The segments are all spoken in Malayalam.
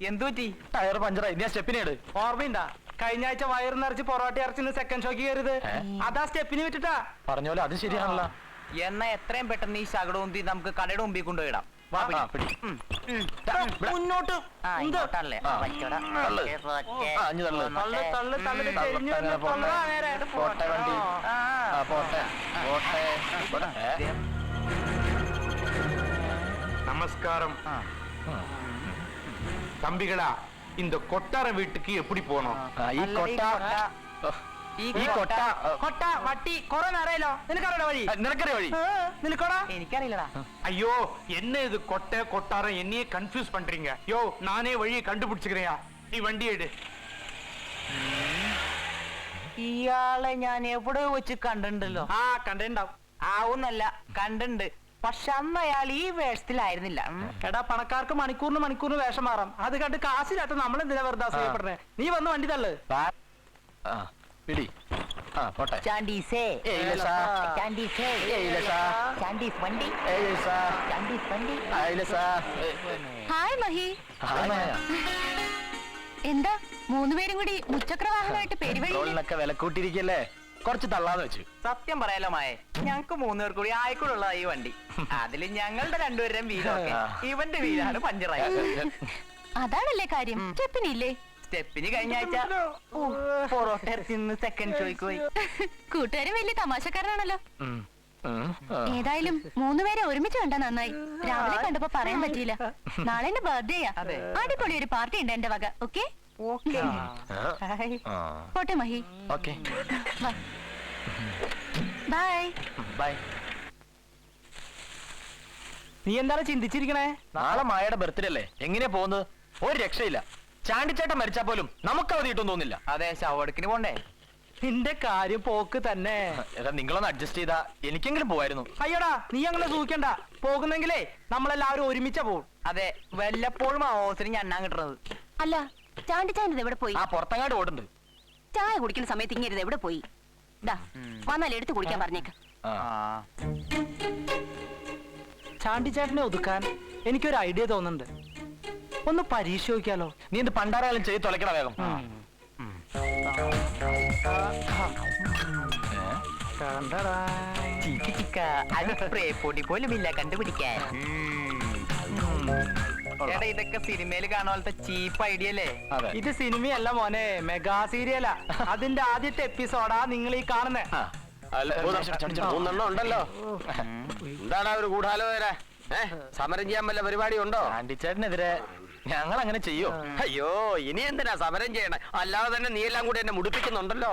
എന്തുപറ്റി? ടയർ പഞ്ചറായി. ഞാൻ സ്റ്റെപ്പിനേട് ഓർമ്മയുണ്ടാ? കഴിഞ്ഞ ആഴ്ച വയറ് നിറച്ച് പൊറോട്ട ഇറച്ചിന്ന് സെക്കൻഡ് ഷോക്ക് കയറിയത് അതാ സ്റ്റെപ്പിന് വിട്ടിട്ടാ. പറഞ്ഞ പോലെ അത് ശരിയാണല്ലോ. എന്നാ എത്രയും പെട്ടെന്ന് ഈ ശകടവും നമുക്ക് കടയുടെ മുമ്പിൽ കൊണ്ടുപോയിടാം. മുന്നോട്ട് நமஸ்காரம் தம்பிகளா, இந்த கொட்டார வீட்டுக்கு எப்படி போனோம்? എനിക്കറിയില്ലടാ. ஐயோ, என்ன இது கொட்டை கொட்டாரம் என்னையே கன்ஃபியூஸ் பண்றீங்க. யோ, நானே வழியை கண்டுபிடிச்சுக்கிறேயா, நீ வண்டி எடு. ഇയാളെ ഞാൻ എവിടെ വെച്ച് കണ്ടിട്ടുണ്ടല്ലോ. കണ്ടിണ്ടാവും. ആവുന്നല്ല, കണ്ടിട്ടുണ്ട്. പക്ഷെ അന്ന് അയാൾ ഈ വേഷത്തിലായിരുന്നില്ല. എടാ, പണക്കാർക്ക് മണിക്കൂറിന് വേഷം മാറാം. അത് കണ്ട് കാശില്ലാത്ത നമ്മൾ എന്തിനാ വെറുതെ അസൂയപ്പെടുന്നേ? നീ വന്ന് വണ്ടി തള്ളു. ചാണ്ടീസേ ചാണ്ടീസേ ചാണ്ടീസ് വണ്ടി ചാണ്ടീസ് വണ്ടി. ഹായ് മഹി. എന്താ മൂന്നുപേരും കൂടി മുച്ചക്രവാഹനമായിട്ട് പെരുവഴിയിലൊക്കെ വില കൂട്ടിയിരിക്കല്ലേ, കുറച്ച് തള്ളാന്ന് വെച്ചു. സത്യം പറയാലോ മായ, ഞങ്ങക്ക് മൂന്നുപേർ കൂടി ആയിക്കൂടുള്ള ഈ വണ്ടി. അതില് ഞങ്ങളുടെ രണ്ടുപേരും വീലൊക്കെ ഇവന്റെ വീലാണ് പഞ്ചറായി. അതാണല്ലേ കാര്യം. സ്റ്റെപ്പിനില്ലേ? സ്റ്റെപ്പിന് കഴിഞ്ഞ ആഴ്ച പൊറോട്ട ഇറച്ചിന്ന് സെക്കൻഡ് ഷോയ്ക്ക് പോയി. കൂട്ടുകാരും വലിയ തമാശക്കാരനാണല്ലോ. ഏതായാലും മൂന്നുപേരെ ഒരുമിച്ച് കണ്ടാ നന്നായി. രാവിലെ കണ്ടപ്പോ പറയാൻ പറ്റിയില്ല. നാളെ എന്റെ ബർത്ത്ഡേയാ. അടിപൊളി ഒരു പാർട്ടി ഉണ്ട് എന്റെ വക. ഓക്കെ പോട്ടെ മഹി. Bye bye. നീ എന്താണ് ചിന്തിച്ചിരിക്കണേ? നാളെ മായയുടെ ബർത്ത്ഡേ അല്ലേ, എങ്ങനെയാ പോകുന്നത്? ഒരു രക്ഷയില്ല. ചാണ്ടിച്ചേട്ടൻ മരിച്ചാ പോലും നമുക്ക് അവധി കിട്ടും തോന്നില്ല. അതെ, ശവടക്കിന് പോണ്ടേ? നിന്റെ കാര്യം പോക്ക് തന്നെ. നിങ്ങളൊന്ന് അഡ്ജസ്റ്റ് ചെയ്താ എനിക്കെങ്കിലും പോവായിരുന്നു. അയ്യോടാ, നീ അങ്ങനെ സൂക്ഷിക്കണ്ട. പോകുന്നെങ്കിലേ നമ്മളെല്ലാവരും ഒരുമിച്ച പോകും. അതെ, വല്ലപ്പോഴും ആ ഓസിന് ഞണ്ണാൻ കിട്ടുന്നത്. അല്ല, ചാണ്ടിച്ചാൻ്റെ എവിടെ പോയി? ആ പുറത്തങ്ങാട് ഓടുന്നുണ്ട്. ചായ കുടിക്കുന്ന സമയത്ത് ഇങ്ങനെ എവിടെ പോയി? വന്നാൽ എടുത്ത് കുടിക്കാൻ പറഞ്ഞേക്ക്. ചാണ്ടിച്ചേട്ടനെ ഒതുക്കാൻ എനിക്കൊരു ഐഡിയ തോന്നുന്നുണ്ട്. ഒന്ന് പരീക്ഷ നോക്കിയാലോ? നീ എന്ത് പണ്ടാരായാലും ചെയ്ത് തുളയ്ക്കണ വേഗം. പൊടി പോലുമില്ല കണ്ടുപിടിക്കാൻ. എടാ, ഇതൊക്കെ സിനിമയിൽ കാണുന്ന പോലത്തെ ചീപ്പ് ഐഡിയ അല്ലേ? ഇത് സിനിമയല്ല മോനെ, മെഗാ സീരിയലാ. അതിന്റെ ആദ്യത്തെ എപ്പിസോഡാ നിങ്ങൾ ഈ കാണുന്നേ. ഉണ്ടല്ലോ. എന്താണ് ഒരു ഗൂഢാലോചന? സമരം ചെയ്യാൻ വല്ല പരിപാടി ഉണ്ടോ? ചാണ്ടിച്ചേട്ടനെതിരെ ഞങ്ങൾ അങ്ങനെ ചെയ്യോ? അയ്യോ, ഇനി എന്തിനാ സമരം ചെയ്യണേ? അല്ലാതെ തന്നെ നീ എല്ലാം കൂടി എന്നെ മുടിപ്പിക്കുന്നുണ്ടല്ലോ.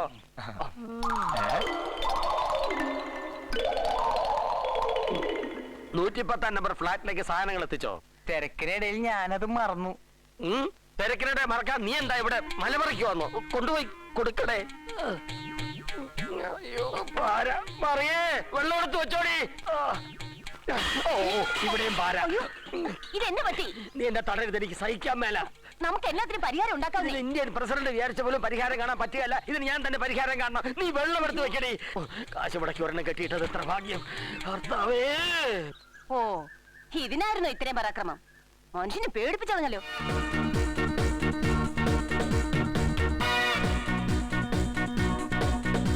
110 നമ്പർ ഫ്ലാറ്റിലേക്ക് സാധനങ്ങൾ എത്തിച്ചോ? തിരക്കിനിടയിൽ ഞാനത് മറന്നു. തിരക്കിനിടെ മറക്കാൻ നീ എന്താ ഇവിടെ മലമറിക്ക് വന്നു? കൊണ്ടുപോയി കൊടുക്കണേ. അയ്യോ, പറയേ, വെള്ളം എടുത്ത് വെച്ചോടി. ഓ, ഇവിടെയും പാര. ഇതെന്നെ പറ്റി? നീ എന്റെ തടരുത്, എനിക്ക് സഹിക്കാൻ മേല. നമുക്ക് എല്ലാത്തിനും പരിഹാരം ഉണ്ടാക്കാം. ഇന്ത്യൻ പ്രസിഡന്റ് വിചാരിച്ച പോലും പരിഹാരം കാണാൻ പറ്റുകയല്ല. ഇതിന് ഞാൻ തന്നെ പരിഹാരം കാണണം. നീ വെള്ളം എടുത്ത് വെക്കണേ. കാശ് മുടക്കി ഒരെണ്ണം കെട്ടിയിട്ടത് എത്ര ഭാഗ്യം. ഭർത്താവേ, ഓ, ഇതിനായിരുന്നു ഇത്രയും പരാക്രമം. മനുഷ്യനെ പേടിപ്പിച്ചറിഞ്ഞല്ലോ.